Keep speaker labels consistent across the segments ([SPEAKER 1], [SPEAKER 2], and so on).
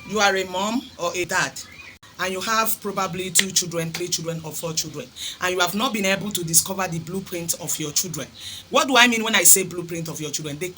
[SPEAKER 1] You are a mom or a dad, and you have probably 2 children, 3 children, or 4 children, and you have not been able to discover the blueprint of your children. What do I mean when I say blueprint of your children? They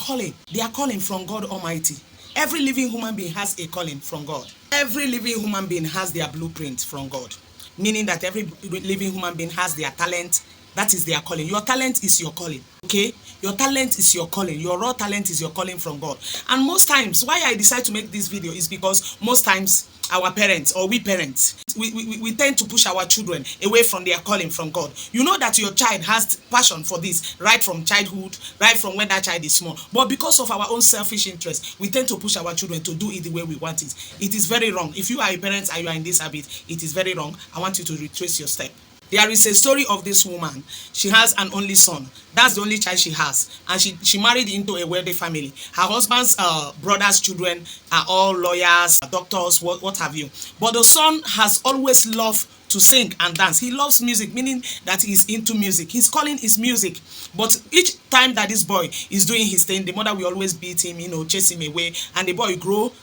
[SPEAKER 1] are calling from God Almighty. Every living human being has a calling from God. Every living human being has their blueprint from God, meaning that every living human being has their talent. That is their calling. Your talent is your calling. Okay, your talent is your calling. Your raw talent is your calling from God. And most times, why I decide to make this video is because most times our parents, or we parents, we tend to push our children away from their calling from God. You know that your child has passion for this right from childhood, right from when that child is small, but because of our own selfish interest, we tend to push our children to do it the way we want it. It is very wrong. If you are a parent and you are in this habit, it is very wrong. I want you to retrace your step. There is a story of this woman. She has an only son. That's the only child she has. And she married into a wealthy family. Her husband's brother's children are all lawyers, doctors, what have you. But the son has always loved to sing and dance. He loves music, meaning that he's into music. His calling is music. But each time that this boy is doing his thing, the mother will always beat him, chase him away. And the boy grow,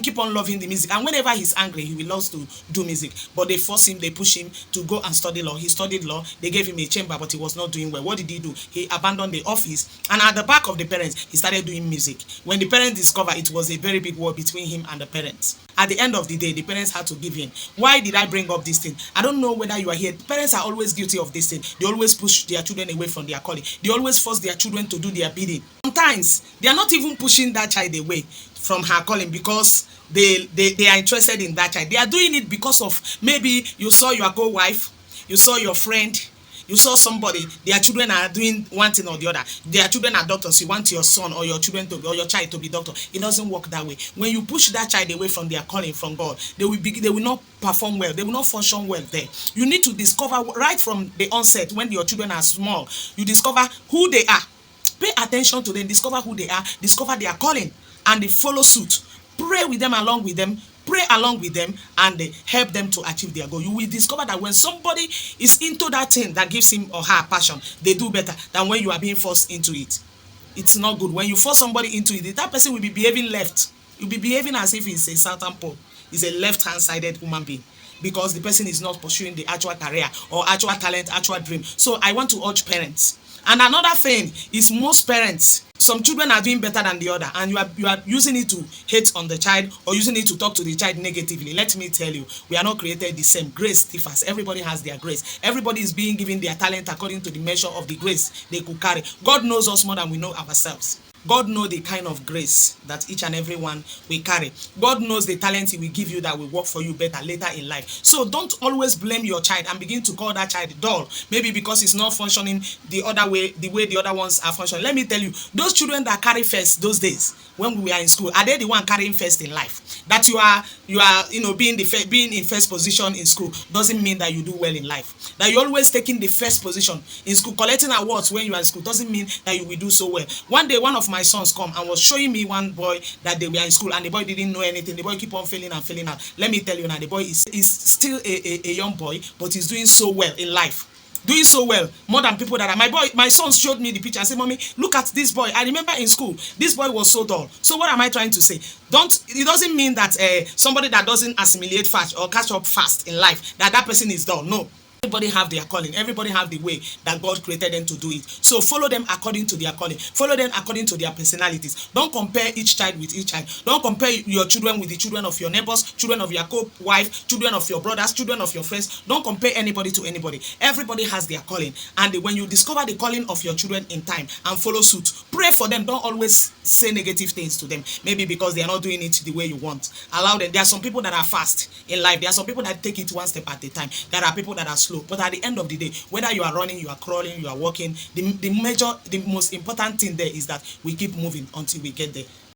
[SPEAKER 1] keep on loving the music. And whenever he's angry, he will love to do music. But they force him, they push him to go and study law. He studied law. They gave him a chamber, but he was not doing well. What did he do? He abandoned the office. And at the back of the parents, he started doing music. When the parents discovered, it was a very big war between him and the parents. At the end of the day, the parents had to give in. Why did I bring up this thing? I don't know whether you are here. Parents are always guilty of this thing. They always push their children away from their calling. They always force their children to do their bidding. Sometimes, they are not even pushing that child away from her calling because they are interested in that child. They are doing it because of maybe you saw your co-wife, you saw your friend, you saw somebody, their children are doing one thing or the other. Their children are doctors. You want your son or your children or your child to be doctor. It doesn't work that way. When you push that child away from their calling from God, they will not perform well. They will not function well there. You need to discover right from the onset when your children are small. You discover who they are. Pay attention to them. Discover who they are. Discover their calling, and they follow suit. Pray with them, along with them. Pray along with them, and help them to achieve their goal. You will discover that when somebody is into that thing that gives him or her passion, they do better than when you are being forced into it. It's not good. When you force somebody into it, that person will be behaving left. You'll be behaving as if he's a Southern pole. He's a left-hand-sided human being, because the person is not pursuing the actual career or actual talent, actual dream. So I want to urge parents. And another thing is, most parents, some children are doing better than the other, and you are using it to hate on the child or using it to talk to the child negatively. Let me tell you, we are not created the same. Grace differs. Everybody has their grace. Everybody is being given their talent according to the measure of the grace they could carry. God knows us more than we know ourselves. God knows the kind of grace that each and every one will carry. God knows the talent he will give you that will work for you better later in life. So don't always blame your child and begin to call that child dull, maybe because it's not functioning the way the other ones are functioning. Let me tell you, those children that carry first those days when we were in school, are they the one carrying first in life? That you are being in first position in school doesn't mean that you do well in life. That you're always taking the first position in school, collecting awards when you are in school, doesn't mean that you will do so well. One day, one of my sons come and was showing me one boy that they were in school, and the boy didn't know anything. The boy keep on failing and failing out. Let me tell you now, the boy is still a young boy, but he's doing so well in life. Doing so well, more than people that are. My son showed me the picture and said, "Mommy, look at this boy. I remember in school, this boy was so dull." So what am I trying to say? It doesn't mean that somebody that doesn't assimilate fast or catch up fast in life, that person is dull. No. Everybody have their calling. Everybody have the way that God created them to do it. So follow them according to their calling. Follow them according to their personalities. Don't compare each child with each child. Don't compare your children with the children of your neighbors, children of your co-wife, children of your brothers, children of your friends. Don't compare anybody to anybody. Everybody has their calling. And when you discover the calling of your children in time and follow suit, pray for them. Don't always say negative things to them. Maybe because they are not doing it the way you want. Allow them. There are some people that are fast in life. There are some people that take it one step at a time. There are people that are slow. But at the end of the day, whether you are running, you are crawling, you are walking, the most important thing there is that we keep moving until we get there.